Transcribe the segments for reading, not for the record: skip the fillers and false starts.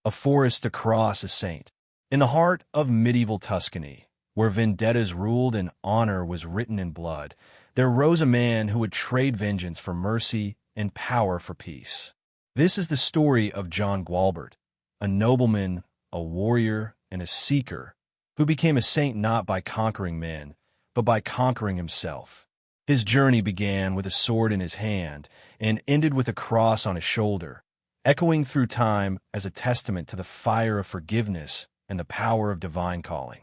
a forest across a saint. In the heart of medieval Tuscany, where vendettas ruled and honor was written in blood, there rose a man who would trade vengeance for mercy and power for peace. This is the story of John Gualbert, a nobleman, a warrior, and a seeker, who became a saint not by conquering men, but by conquering himself. His journey began with a sword in his hand and ended with a cross on his shoulder, echoing through time as a testament to the fire of forgiveness and the power of divine calling.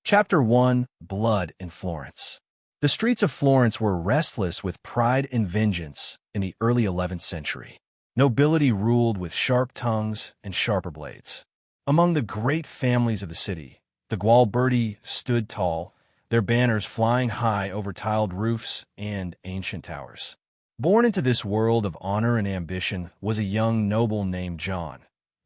Chapter 1: Blood in Florence. The streets of Florence were restless with pride and vengeance in the early 11th century. Nobility ruled with sharp tongues and sharper blades. Among the great families of the city, the Gualberti stood tall, their banners flying high over tiled roofs and ancient towers. Born into this world of honor and ambition was a young noble named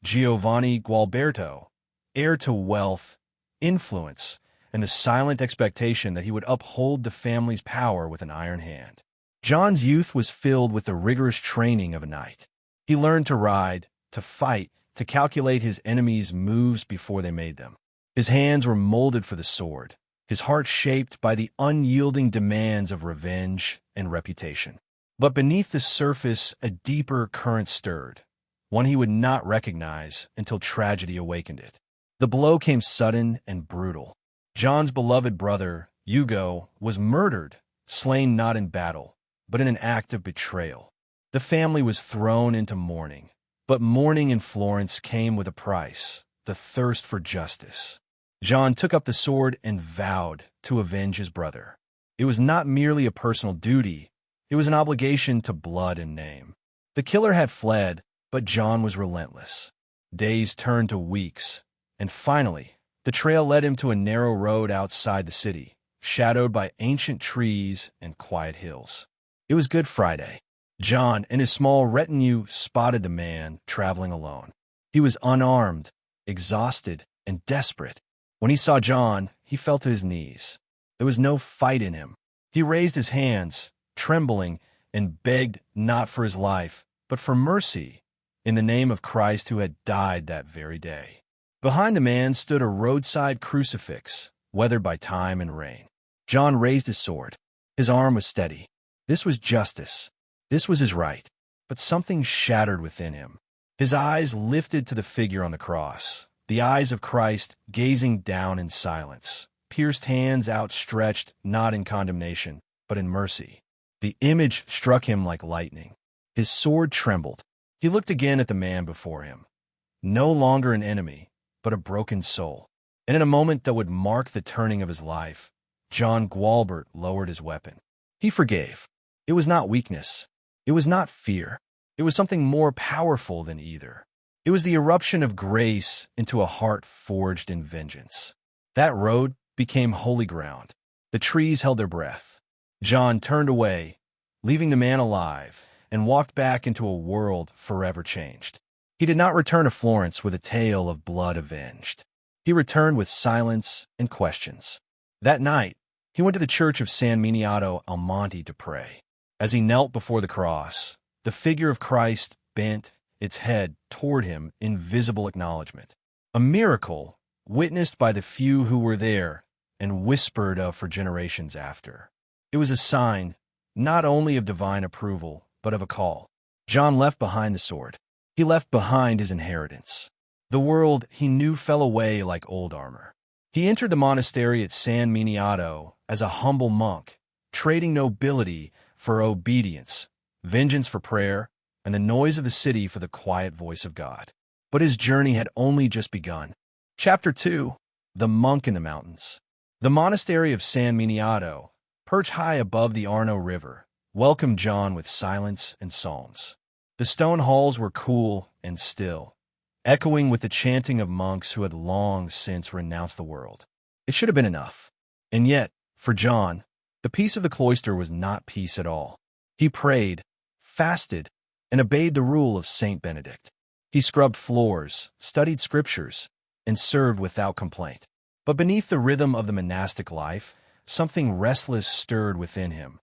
Giovanni Gualberto, heir to wealth, influence, and the silent expectation that he would uphold the family's power with an iron hand. John's youth was filled with the rigorous training of a knight. He learned to ride, to fight, to calculate his enemies' moves before they made them. His hands were molded for the sword, his heart shaped by the unyielding demands of revenge and reputation. But beneath the surface, a deeper current stirred, one he would not recognize until tragedy awakened it. The blow came sudden and brutal. John's beloved brother, Hugo, was murdered, slain not in battle, but in an act of betrayal. The family was thrown into mourning, but mourning in Florence came with a price: the thirst for justice. John took up the sword and vowed to avenge his brother. It was not merely a personal duty, it was an obligation to blood and name. The killer had fled, but John was relentless. Days turned to weeks, and finally, the trail led him to a narrow road outside the city, shadowed by ancient trees and quiet hills. It was Good Friday. John and his small retinue spotted the man traveling alone. He was unarmed, exhausted, and desperate. When he saw John, he fell to his knees. There was no fight in him. He raised his hands, trembling, and begged not for his life, but for mercy, in the name of Christ who had died that very day. Behind the man stood a roadside crucifix, weathered by time and rain. John raised his sword. His arm was steady. This was justice. This was his right. But something shattered within him. His eyes lifted to the figure on the cross, the eyes of Christ gazing down in silence, pierced hands outstretched not in condemnation, but in mercy. The image struck him like lightning. His sword trembled. He looked again at the man before him. No longer an enemy, but a broken soul. And in a moment that would mark the turning of his life, John Gualbert lowered his weapon. He forgave. It was not weakness. It was not fear. It was something more powerful than either. It was the eruption of grace into a heart forged in vengeance. That road became holy ground. The trees held their breath. John turned away, leaving the man alive, and walked back into a world forever changed. He did not return to Florence with a tale of blood avenged. He returned with silence and questions. That night, he went to the church of San Miniato al Monte to pray. As he knelt before the cross, the figure of Christ bent its head toward him in visible acknowledgement. A miracle witnessed by the few who were there and whispered of for generations after. It was a sign not only of divine approval, but of a call. John left behind the sword. He left behind his inheritance. The world he knew fell away like old armor. He entered the monastery at San Miniato as a humble monk, trading nobility for obedience, vengeance for prayer, and the noise of the city for the quiet voice of God. But his journey had only just begun. Chapter 2: The Monk in the Mountains. The monastery of San Miniato, perched high above the Arno River, welcomed John with silence and psalms. The stone halls were cool and still, echoing with the chanting of monks who had long since renounced the world. It should have been enough. And yet, for John, the peace of the cloister was not peace at all. He prayed, fasted, and obeyed the rule of Saint Benedict. He scrubbed floors, studied scriptures, and served without complaint. But beneath the rhythm of the monastic life, something restless stirred within him,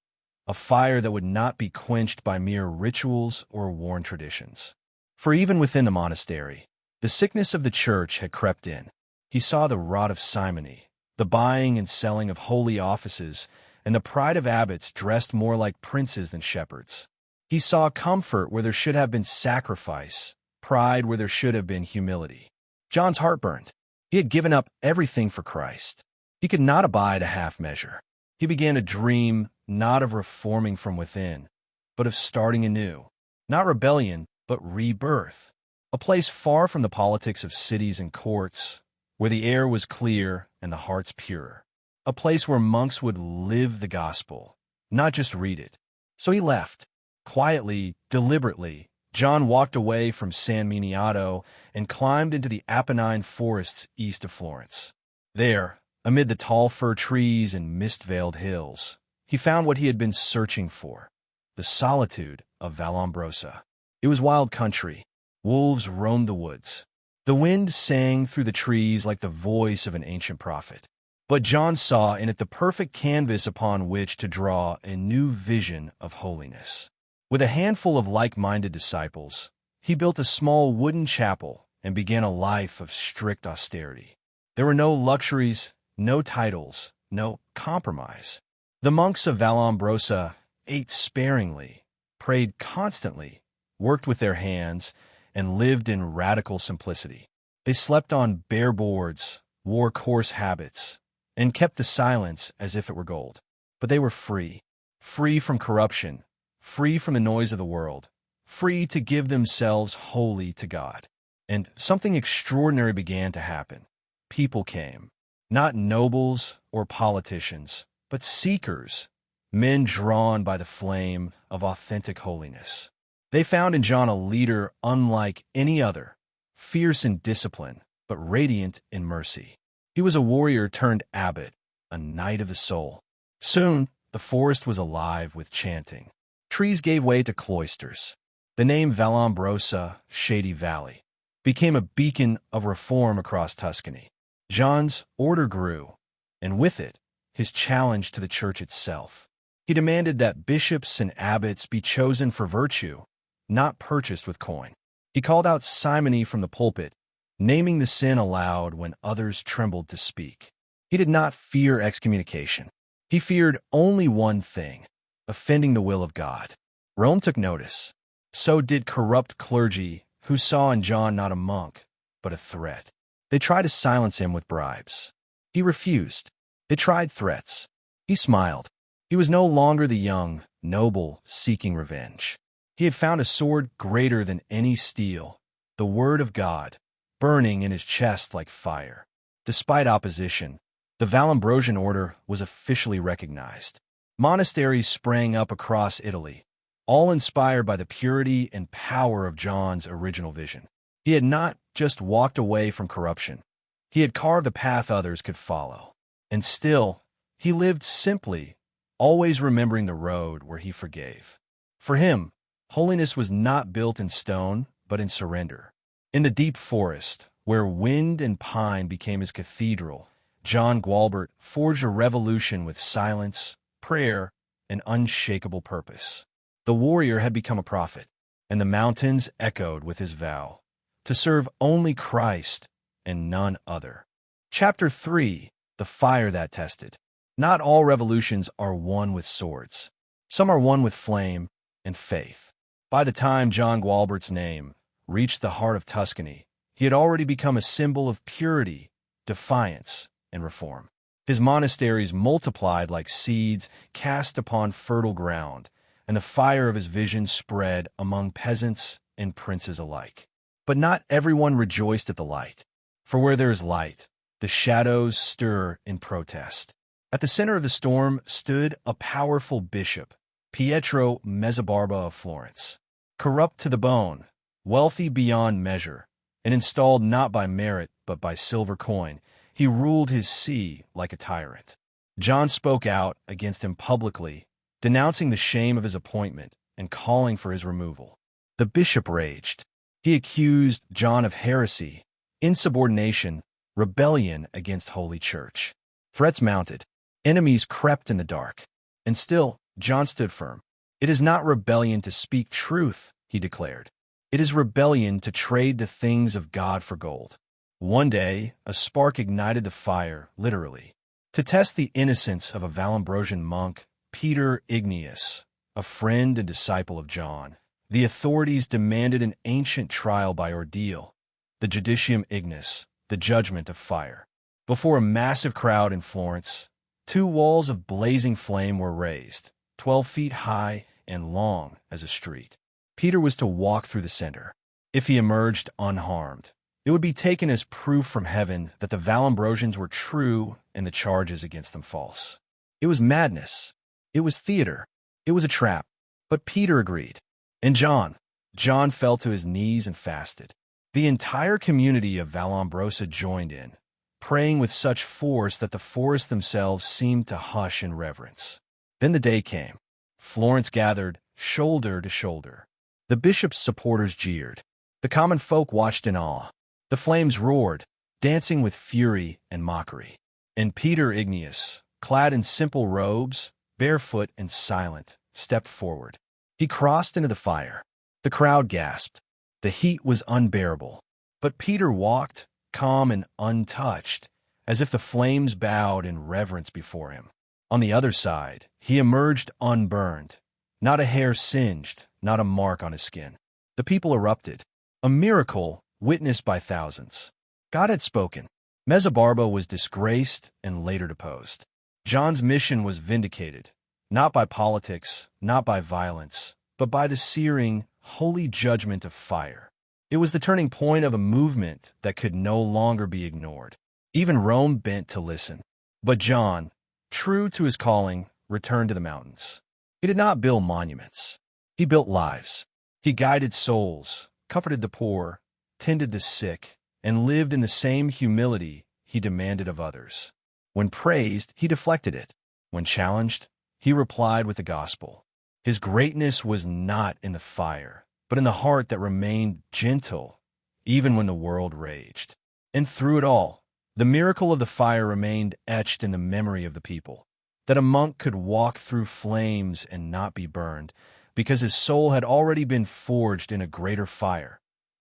a fire that would not be quenched by mere rituals or worn traditions. For even within the monastery, The sickness of the church had crept in. He saw the rot of simony, the buying and selling of holy offices, and the pride of abbots dressed more like princes than shepherds. He saw comfort where there should have been sacrifice, pride where there should have been humility. John's heart burned. He had given up everything for Christ. He could not abide a half measure. He began to dream not of reforming from within, but of starting anew. Not rebellion, but rebirth. A place far from the politics of cities and courts, where the air was clear and the hearts pure. A place where monks would live the gospel, not just read it. So he left. Quietly, deliberately, John walked away from San Miniato and climbed into the Apennine forests east of Florence. There, amid the tall fir trees and mist-veiled hills, he found what he had been searching for, the solitude of Vallombrosa. It was wild country. Wolves roamed the woods. The wind sang through the trees like the voice of an ancient prophet. But John saw in it the perfect canvas upon which to draw a new vision of holiness. With a handful of like-minded disciples, he built a small wooden chapel and began a life of strict austerity. There were no luxuries, no titles, no compromise. The monks of Vallombrosa ate sparingly, prayed constantly, worked with their hands, and lived in radical simplicity. They slept on bare boards, wore coarse habits, and kept the silence as if it were gold. But they were free, free from corruption, free from the noise of the world, free to give themselves wholly to God. And something extraordinary began to happen. People came, not nobles or politicians, but seekers, men drawn by the flame of authentic holiness. They found in John a leader unlike any other, fierce in discipline, but radiant in mercy. He was a warrior turned abbot, a knight of the soul. Soon, the forest was alive with chanting. Trees gave way to cloisters. The name Vallombrosa, Shady Valley, became a beacon of reform across Tuscany. John's order grew, and with it, his challenge to the church itself. He demanded that bishops and abbots be chosen for virtue, not purchased with coin. He called out simony from the pulpit, naming the sin aloud when others trembled to speak. He did not fear excommunication. He feared only one thing, offending the will of God. Rome took notice. So did corrupt clergy who saw in John not a monk, but a threat. They tried to silence him with bribes. He refused. They tried threats. He smiled. He was no longer the young, noble, seeking revenge. He had found a sword greater than any steel, the word of God, burning in his chest like fire. Despite opposition, the Vallombrosian Order was officially recognized. Monasteries sprang up across Italy, all inspired by the purity and power of John's original vision. He had not just walked away from corruption. He had carved a path others could follow. And still, he lived simply, always remembering the road where he forgave. For him, holiness was not built in stone, but in surrender. In the deep forest, where wind and pine became his cathedral, John Gualbert forged a revolution with silence, prayer, and unshakable purpose. The warrior had become a prophet, and the mountains echoed with his vow to serve only Christ and none other. Chapter 3, The Fire That Tested. Not all revolutions are won with swords. Some are won with flame and faith. By the time John Gualbert's name reached the heart of Tuscany, he had already become a symbol of purity, defiance, and reform. His monasteries multiplied like seeds cast upon fertile ground, and the fire of his vision spread among peasants and princes alike. But not everyone rejoiced at the light, for where there is light, the shadows stir in protest. At the center of the storm stood a powerful bishop, Pietro Mezzabarba of Florence. Corrupt to the bone, wealthy beyond measure, and installed not by merit but by silver coin, he ruled his see like a tyrant. John spoke out against him publicly, denouncing the shame of his appointment and calling for his removal. The bishop raged. He accused John of heresy, insubordination, rebellion against Holy Church. Threats mounted. Enemies crept in the dark. And still, John stood firm. It is not rebellion to speak truth, he declared. It is rebellion to trade the things of God for gold. One day, a spark ignited the fire, literally. To test the innocence of a Vallombrosian monk, Peter Igneous, a friend and disciple of John, the authorities demanded an ancient trial by ordeal, the Judicium Ignis, the judgment of fire. Before a massive crowd in Florence, 2 walls of blazing flame were raised, 12 feet high and long as a street. Peter was to walk through the center. If he emerged unharmed, it would be taken as proof from heaven that the Vallombrosians were true and the charges against them false. It was madness. It was theater. It was a trap. But Peter agreed. And John fell to his knees and fasted. The entire community of Vallombrosa joined in, praying with such force that the forests themselves seemed to hush in reverence. Then the day came. Florence gathered, shoulder to shoulder. The bishop's supporters jeered. The common folk watched in awe. The flames roared, dancing with fury and mockery. And Peter Igneous, clad in simple robes, barefoot and silent, stepped forward. He crossed into the fire. The crowd gasped. The heat was unbearable. But Peter walked, calm and untouched, as if the flames bowed in reverence before him. On the other side, he emerged unburned, not a hair singed, not a mark on his skin. The people erupted. A miracle witnessed by thousands. God had spoken. Mezabarba was disgraced and later deposed. John's mission was vindicated, not by politics, not by violence, but by the searing, holy judgment of fire. It was the turning point of a movement that could no longer be ignored. Even Rome bent to listen. But John, true to his calling, returned to the mountains. He did not build monuments. He built lives. He guided souls, comforted the poor, tended the sick, and lived in the same humility he demanded of others. When praised, he deflected it. When challenged, he replied with the gospel. His greatness was not in the fire, but in the heart that remained gentle, even when the world raged. And through it all, the miracle of the fire remained etched in the memory of the people, that a monk could walk through flames and not be burned, because his soul had already been forged in a greater fire,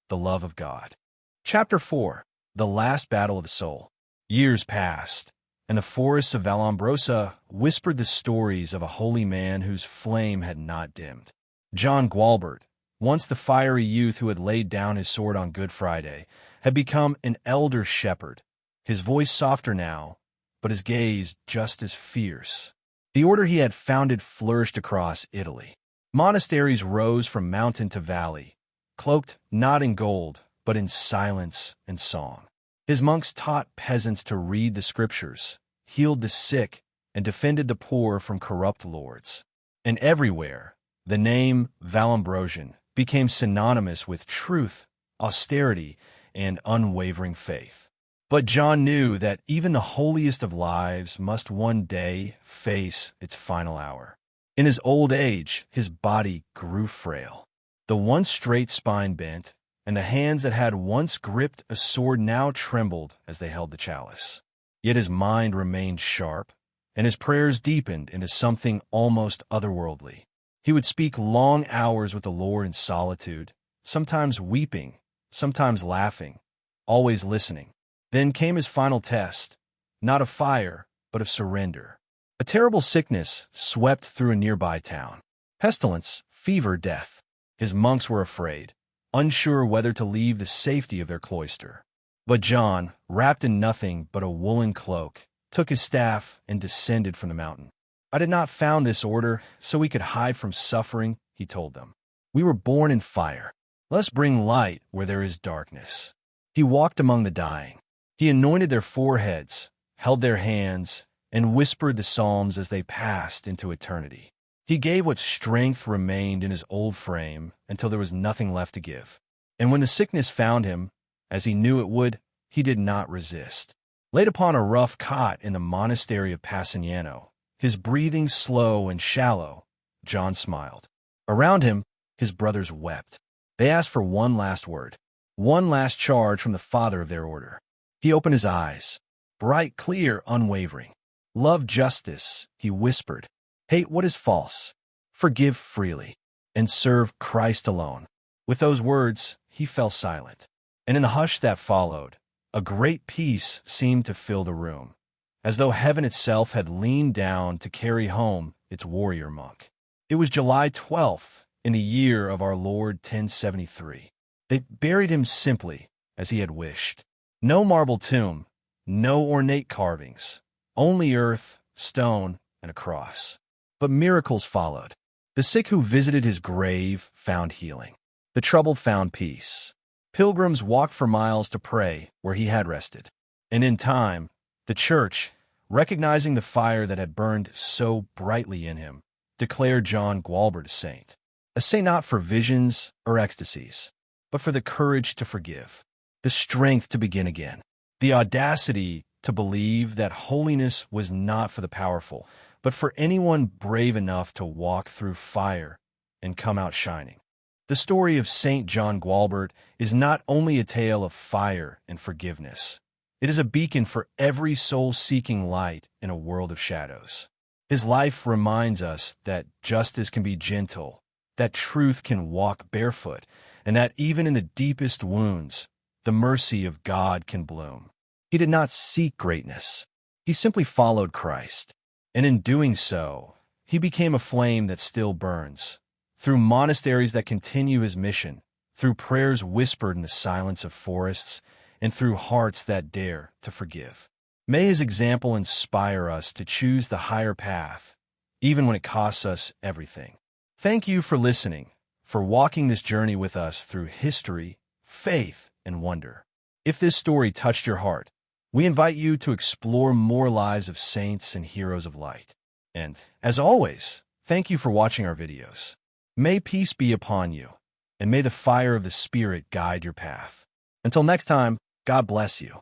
the love of God. Chapter 4. The Last Battle of the Soul. Years passed, and the forests of Vallombrosa whispered the stories of a holy man whose flame had not dimmed. John Gualbert, once the fiery youth who had laid down his sword on Good Friday, had become an elder shepherd, his voice softer now, but his gaze just as fierce. The order he had founded flourished across Italy. Monasteries rose from mountain to valley, cloaked not in gold, but in silence and song. His monks taught peasants to read the scriptures, healed the sick, and defended the poor from corrupt lords. And everywhere, the name Vallombrosian became synonymous with truth, austerity, and unwavering faith. But John knew that even the holiest of lives must one day face its final hour. In his old age, his body grew frail. The once straight spine bent, and the hands that had once gripped a sword now trembled as they held the chalice. Yet his mind remained sharp, and his prayers deepened into something almost otherworldly. He would speak long hours with the Lord in solitude, sometimes weeping, sometimes laughing, always listening. Then came his final test, not of fire, but of surrender. A terrible sickness swept through a nearby town. Pestilence, fever, death. His monks were afraid, unsure whether to leave the safety of their cloister. But John, wrapped in nothing but a woolen cloak, took his staff and descended from the mountain. I did not found this order so we could hide from suffering, he told them. We were born in fire. Let us bring light where there is darkness. He walked among the dying. He anointed their foreheads, held their hands, and whispered the psalms as they passed into eternity. He gave what strength remained in his old frame until there was nothing left to give. And when the sickness found him, as he knew it would, he did not resist. Laid upon a rough cot in the monastery of Passignano, his breathing slow and shallow, John smiled. Around him, his brothers wept. They asked for one last word, one last charge from the father of their order. He opened his eyes, bright, clear, unwavering. Love justice, he whispered. Hate what is false. Forgive freely, and serve Christ alone. With those words, he fell silent. And in the hush that followed, a great peace seemed to fill the room, as though heaven itself had leaned down to carry home its warrior monk. It was July 12th, in the year of our Lord 1073. They buried him simply, as he had wished. No marble tomb, no ornate carvings, only earth, stone, and a cross. But miracles followed. The sick who visited his grave found healing. The troubled found peace. Pilgrims walked for miles to pray where he had rested. And in time, the church, recognizing the fire that had burned so brightly in him, declared John Gualbert a saint not for visions or ecstasies, but for the courage to forgive, the strength to begin again, the audacity to believe that holiness was not for the powerful, but for anyone brave enough to walk through fire and come out shining. The story of Saint John Gualbert is not only a tale of fire and forgiveness. It is a beacon for every soul seeking light in a world of shadows. His life reminds us that justice can be gentle, that truth can walk barefoot, and that even in the deepest wounds, the mercy of God can bloom. He did not seek greatness. He simply followed Christ. And in doing so, he became a flame that still burns. Through monasteries that continue his mission, through prayers whispered in the silence of forests, and through hearts that dare to forgive. May his example inspire us to choose the higher path, even when it costs us everything. Thank you for listening, for walking this journey with us through history, faith, and wonder. If this story touched your heart, we invite you to explore more lives of saints and heroes of light. And, as always, thank you for watching our videos. May peace be upon you, and may the fire of the Spirit guide your path. Until next time, God bless you.